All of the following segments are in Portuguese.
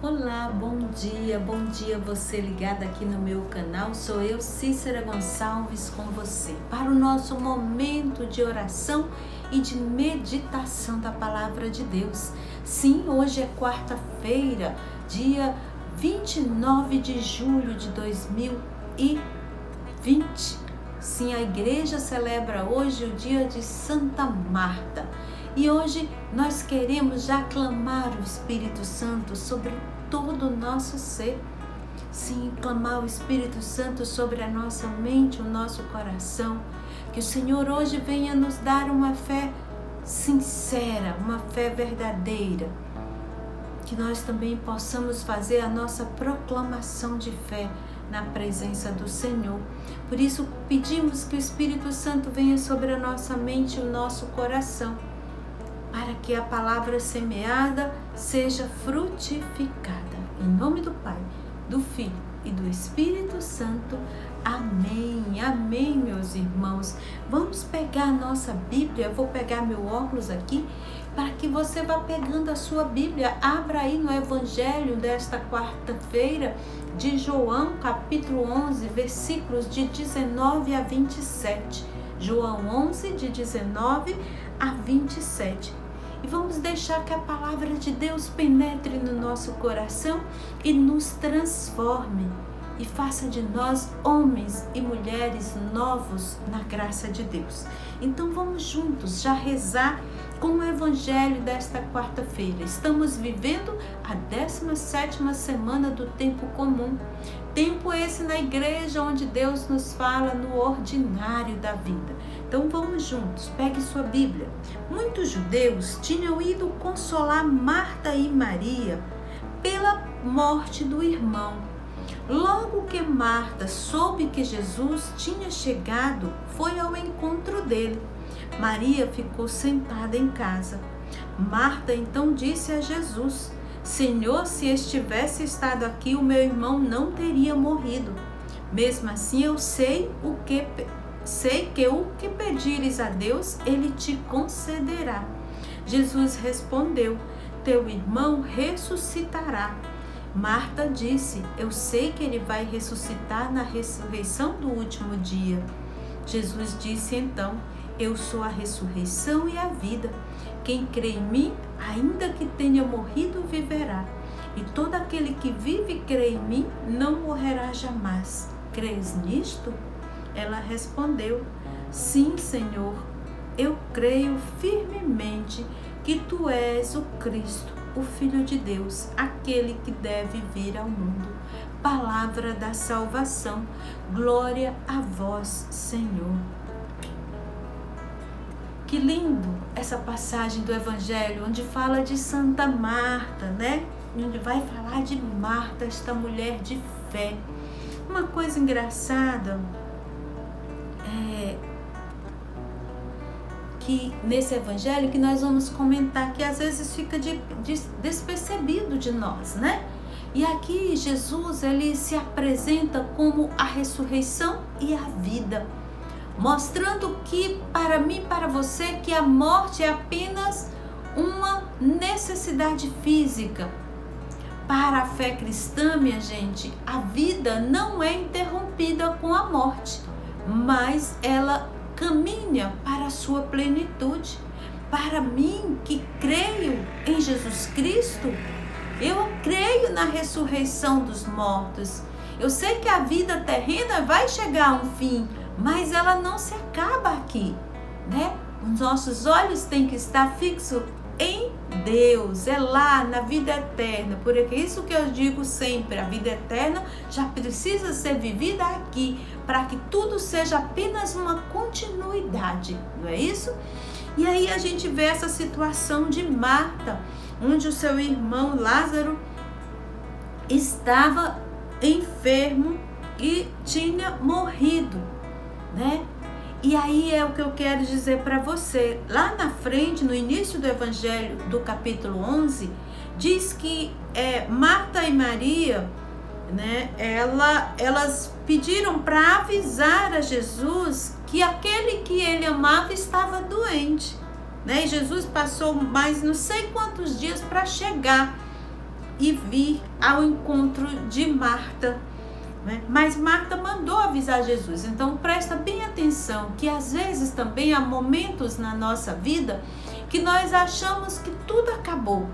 Olá, bom dia você ligado aqui no meu canal, sou eu, Cícera Gonçalves, com você, para o nosso momento de oração e de meditação da Palavra de Deus. Sim, hoje é quarta-feira, dia 29 de julho de 2020. Sim, a igreja celebra hoje o dia de Santa Marta. E hoje nós queremos já clamar o Espírito Santo sobre todo o nosso ser. Sim, clamar o Espírito Santo sobre a nossa mente, o nosso coração. Que o Senhor hoje venha nos dar uma fé sincera, uma fé verdadeira. Que nós também possamos fazer a nossa proclamação de fé na presença do Senhor. Por isso pedimos que o Espírito Santo venha sobre a nossa mente e o nosso coração, para que a palavra semeada seja frutificada. Em nome do Pai, do Filho e do Espírito Santo. Amém. Amém, meus irmãos. Vamos pegar a nossa Bíblia. Eu vou pegar meu óculos aqui para que você vá pegando a sua Bíblia. Abra aí no Evangelho desta quarta-feira de João, capítulo 11, versículos de 19 a 27. João 11, de 19 a 27. E vamos deixar que a palavra de Deus penetre no nosso coração e nos transforme e faça de nós homens e mulheres novos na graça de Deus. Então vamos juntos já rezar com o Evangelho desta quarta-feira. Estamos vivendo a 17ª semana do tempo comum. Tempo esse na igreja onde Deus nos fala no ordinário da vida. Então vamos juntos, pegue sua Bíblia. Muitos judeus tinham ido consolar Marta e Maria pela morte do irmão. Logo que Marta soube que Jesus tinha chegado, foi ao encontro dele. Maria ficou sentada em casa. Marta então disse a Jesus: Senhor, se estivesse estado aqui, o meu irmão não teria morrido. Mesmo assim, eu sei que o que pedires a Deus, Ele te concederá. Jesus respondeu: Teu irmão ressuscitará. Marta disse: Eu sei que ele vai ressuscitar na ressurreição do último dia. Jesus disse então: Eu sou a ressurreição e a vida. Quem crê em mim, ainda que tenha morrido, viverá. E todo aquele que vive e crê em mim, não morrerá jamais. Crês nisto? Ela respondeu: Sim, Senhor, eu creio firmemente que Tu és o Cristo, o Filho de Deus, aquele que deve vir ao mundo. Palavra da salvação. Glória a vós, Senhor. Que lindo essa passagem do Evangelho, onde fala de Santa Marta, né? Onde vai falar de Marta, esta mulher de fé. Uma coisa engraçada que nesse Evangelho que nós vamos comentar, que às vezes fica despercebido de nós, né? E aqui Jesus, ele se apresenta como a ressurreição e a vida, mostrando que para mim e para você que a morte é apenas uma necessidade física. Para a fé cristã, minha gente, a vida não é interrompida com a morte, mas ela caminha para a sua plenitude. Para mim, que creio em Jesus Cristo, eu creio na ressurreição dos mortos. Eu sei que a vida terrena vai chegar a um fim, mas ela não se acaba aqui, né? Os nossos olhos têm que estar fixos em Deus, é lá na vida eterna. Por isso que eu digo sempre, a vida eterna já precisa ser vivida aqui, para que tudo seja apenas uma continuidade, não é isso? E aí a gente vê essa situação de Marta, onde o seu irmão Lázaro estava enfermo e tinha morrido, né? E aí é o que eu quero dizer para você. Lá na frente, no início do Evangelho, do capítulo 11, diz que Marta e Maria, né, elas pediram para avisar a Jesus que aquele que ele amava estava doente, né? E Jesus passou mais não sei quantos dias para chegar e vir ao encontro de Marta, né? Mas Marta mandou avisar Jesus. Então presta bem atenção que às vezes também há momentos na nossa vida que nós achamos que tudo acabou.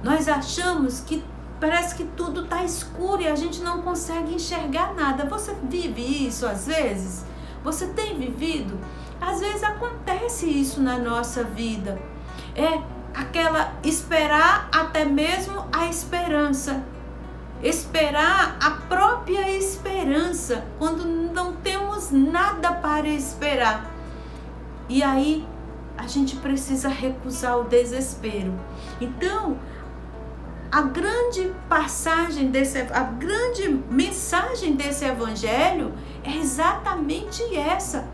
Nós achamos que parece que tudo está escuro e a gente não consegue enxergar nada. Você vive isso às vezes? Você tem vivido? Às vezes acontece isso na nossa vida. É aquela esperar até mesmo a esperança. Esperar a própria esperança quando não temos nada para esperar. E aí a gente precisa recusar o desespero. Então, a grande mensagem desse evangelho é exatamente essa.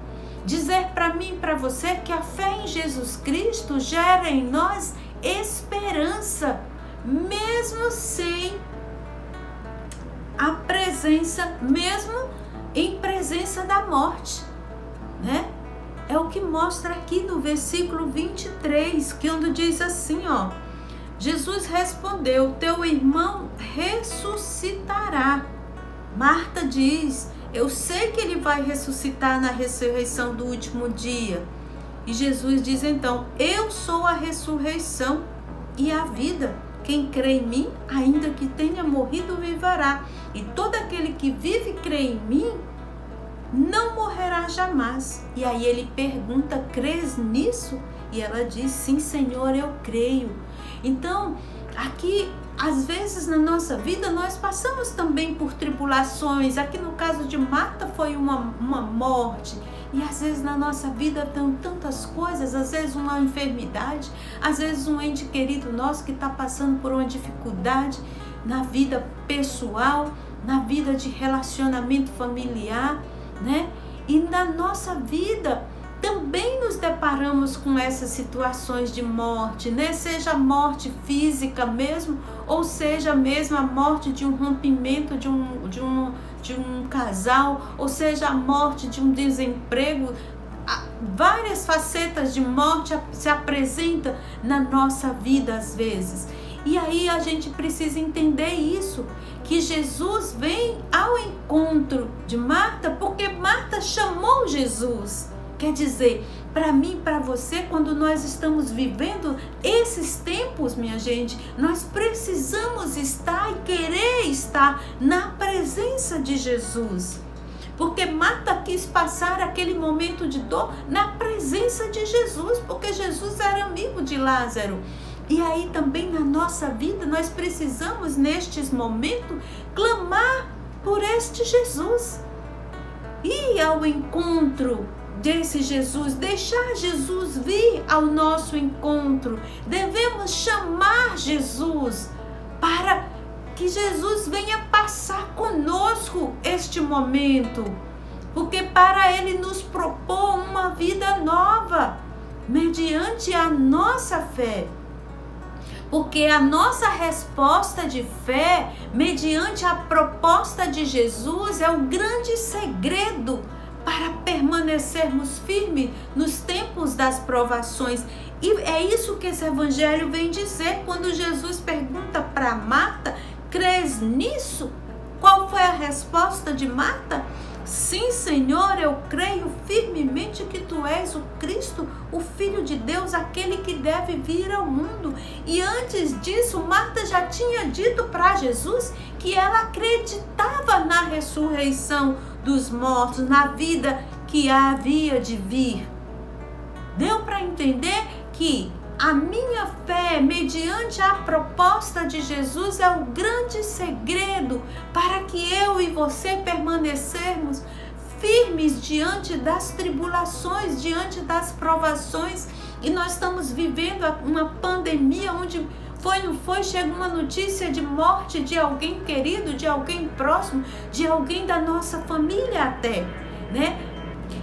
Dizer para mim e para você que a fé em Jesus Cristo gera em nós esperança, mesmo sem a presença, mesmo em presença da morte, né? É o que mostra aqui no versículo 23, que onde diz assim, ó: Jesus respondeu, teu irmão ressuscitará. Marta diz, eu sei que ele vai ressuscitar na ressurreição do último dia. E Jesus diz então, eu sou a ressurreição e a vida. Quem crê em mim, ainda que tenha morrido, viverá. E todo aquele que vive e crê em mim, não morrerá jamais. E aí ele pergunta, crês nisso? E ela diz, sim, Senhor, eu creio. Então, aqui, às vezes na nossa vida, nós passamos também por tribulações. Aqui no caso de Marta foi uma morte. E às vezes na nossa vida tem tantas coisas, às vezes uma enfermidade, às vezes um ente querido nosso que está passando por uma dificuldade na vida pessoal, na vida de relacionamento familiar, né? E na nossa vida também nos deparamos com essas situações de morte, né? Seja a morte física mesmo, ou seja mesmo a morte de um rompimento de um casal, ou seja a morte de um desemprego. Várias facetas de morte se apresentam na nossa vida às vezes. E aí a gente precisa entender isso, que Jesus vem ao encontro de Marta, porque Marta chamou Jesus. Quer dizer, para mim, para você, quando nós estamos vivendo esses tempos, minha gente, nós precisamos estar e querer estar na presença de Jesus. Porque Marta quis passar aquele momento de dor na presença de Jesus, porque Jesus era amigo de Lázaro. E aí também na nossa vida nós precisamos nestes momentos clamar por este Jesus. Ir ao encontro desse Jesus, deixar Jesus vir ao nosso encontro. Devemos chamar Jesus para que Jesus venha passar conosco este momento, porque para Ele nos propor uma vida nova, mediante a nossa fé. Porque a nossa resposta de fé, mediante a proposta de Jesus, é o grande segredo para permanecermos firmes nos tempos das provações. E é isso que esse evangelho vem dizer quando Jesus pergunta para Marta, crês nisso? Qual foi a resposta de Marta? Sim, Senhor, eu creio firmemente que Tu és o Cristo, o Filho de Deus, aquele que deve vir ao mundo. E antes disso, Marta já tinha dito para Jesus que ela acreditava na ressurreição dos mortos, na vida que havia de vir. Deu para entender que a minha fé, mediante a proposta de Jesus, é o grande segredo para que eu e você permanecermos firmes diante das tribulações, diante das provações. E nós estamos vivendo uma pandemia onde não foi, chega uma notícia de morte de alguém querido, de alguém próximo, de alguém da nossa família até, né?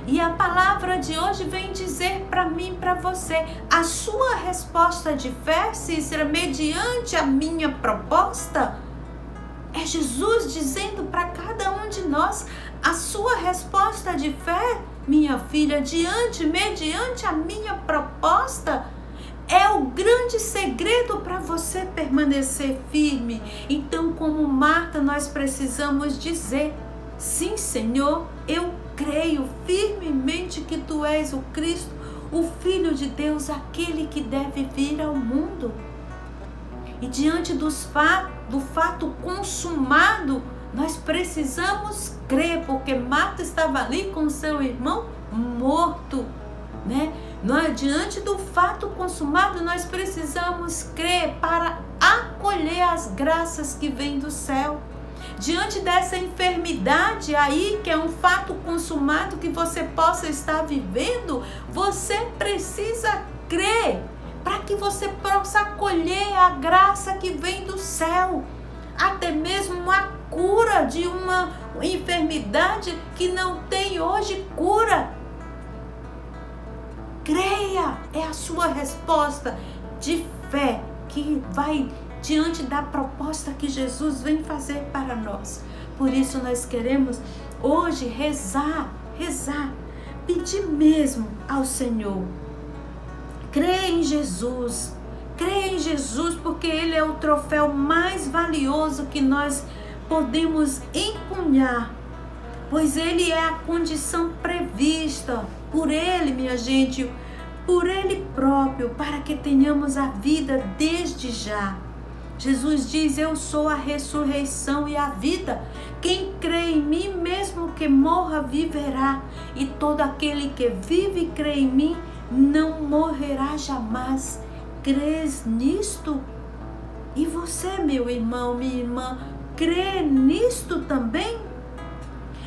E a palavra de hoje vem dizer para mim e para você, a sua resposta de fé, Cícera, mediante a minha proposta, é Jesus dizendo para cada um de nós, a sua resposta de fé, minha filha, mediante a minha proposta, é o grande segredo para você permanecer firme. Então, como Marta, nós precisamos dizer: sim, Senhor, eu creio firmemente que Tu és o Cristo, o Filho de Deus, aquele que deve vir ao mundo. E diante do fato consumado, nós precisamos crer, porque Marta estava ali com seu irmão morto, né? Diante do fato consumado, nós precisamos crer para acolher as graças que vêm do céu. Diante dessa enfermidade aí, que é um fato consumado que você possa estar vivendo, você precisa crer para que você possa acolher a graça que vem do céu. Até mesmo a cura de uma enfermidade que não tem hoje cura. Creia, é a sua resposta de fé que vai diante da proposta que Jesus vem fazer para nós. Por isso nós queremos hoje rezar, pedir mesmo ao Senhor. Creia em Jesus, porque Ele é o troféu mais valioso que nós podemos empunhar, pois Ele é a condição prevista por Ele, minha gente, por Ele próprio, para que tenhamos a vida desde já. Jesus diz: eu sou a ressurreição e a vida. Quem crê em mim, mesmo que morra, viverá. E todo aquele que vive e crê em mim, não morrerá jamais. Crês nisto? E você, meu irmão, minha irmã, crê nisto também?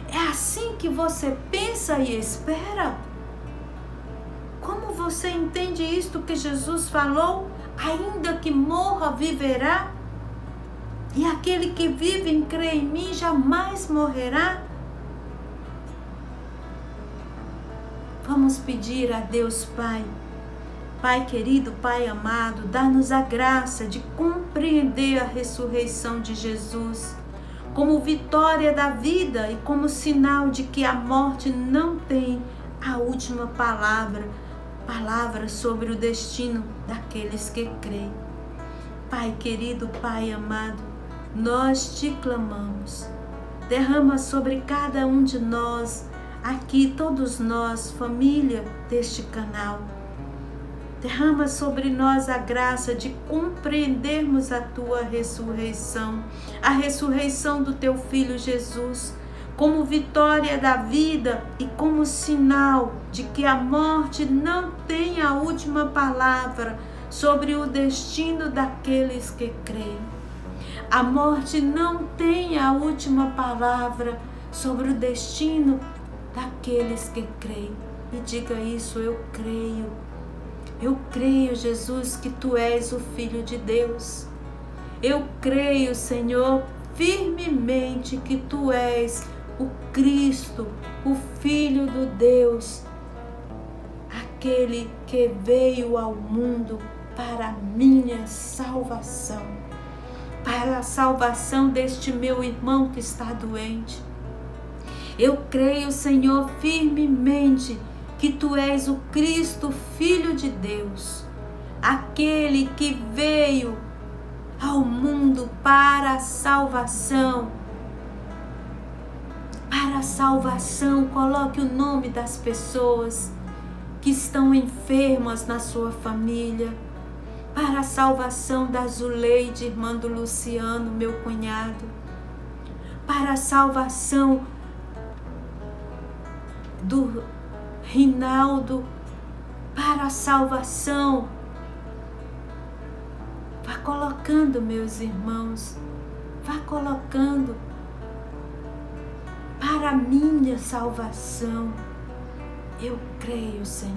É assim que você pensa e espera? Como você entende isto que Jesus falou? Ainda que morra, viverá? E aquele que vive e crê em mim jamais morrerá? Vamos pedir a Deus Pai. Pai querido, Pai amado, dá-nos a graça de compreender a ressurreição de Jesus como vitória da vida e como sinal de que a morte não tem a última palavra sobre o destino daqueles que creem. Pai querido, Pai amado, nós te clamamos. Derrama sobre cada um de nós, aqui todos nós, família deste canal, derrama sobre nós a graça de compreendermos a Tua ressurreição, a ressurreição do Teu Filho Jesus, como vitória da vida e como sinal de que a morte não tem a última palavra sobre o destino daqueles que creem. A morte não tem a última palavra sobre o destino daqueles que creem. E diga isso: eu creio. Eu creio, Jesus, que Tu és o Filho de Deus. Eu creio, Senhor, firmemente que Tu és o Cristo, o Filho do Deus, aquele que veio ao mundo para a minha salvação, para a salvação deste meu irmão que está doente. Eu creio, Senhor, firmemente que Tu és o Cristo, Filho de Deus, aquele que veio ao mundo para a salvação. Para a salvação, coloque o nome das pessoas que estão enfermas na sua família. Para a salvação da Zuleide, irmã do Luciano, meu cunhado. Para a salvação do Rinaldo, para a salvação. Vá colocando, meus irmãos, vá colocando para a minha salvação. Eu creio, Senhor.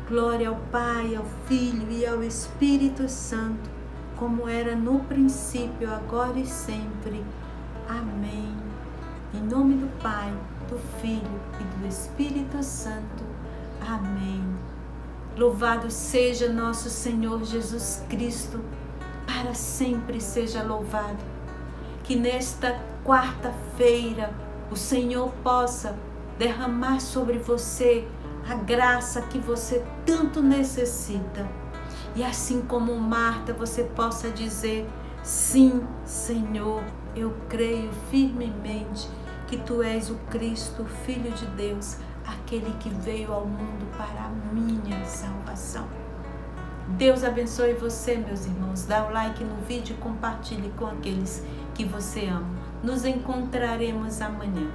Glória ao Pai, ao Filho e ao Espírito Santo, como era no princípio, agora e sempre. Amém. Em nome do Pai, do Filho e do Espírito Santo. Amém. Louvado seja nosso Senhor Jesus Cristo, para sempre seja louvado. Que nesta quarta-feira o Senhor possa derramar sobre você a graça que você tanto necessita. E assim como Marta, você possa dizer: sim, Senhor, eu creio firmemente que Tu és o Cristo, o Filho de Deus, aquele que veio ao mundo para a minha salvação. Deus abençoe você, meus irmãos. Dá o like no vídeo e compartilhe com aqueles que você ama. Nos encontraremos amanhã.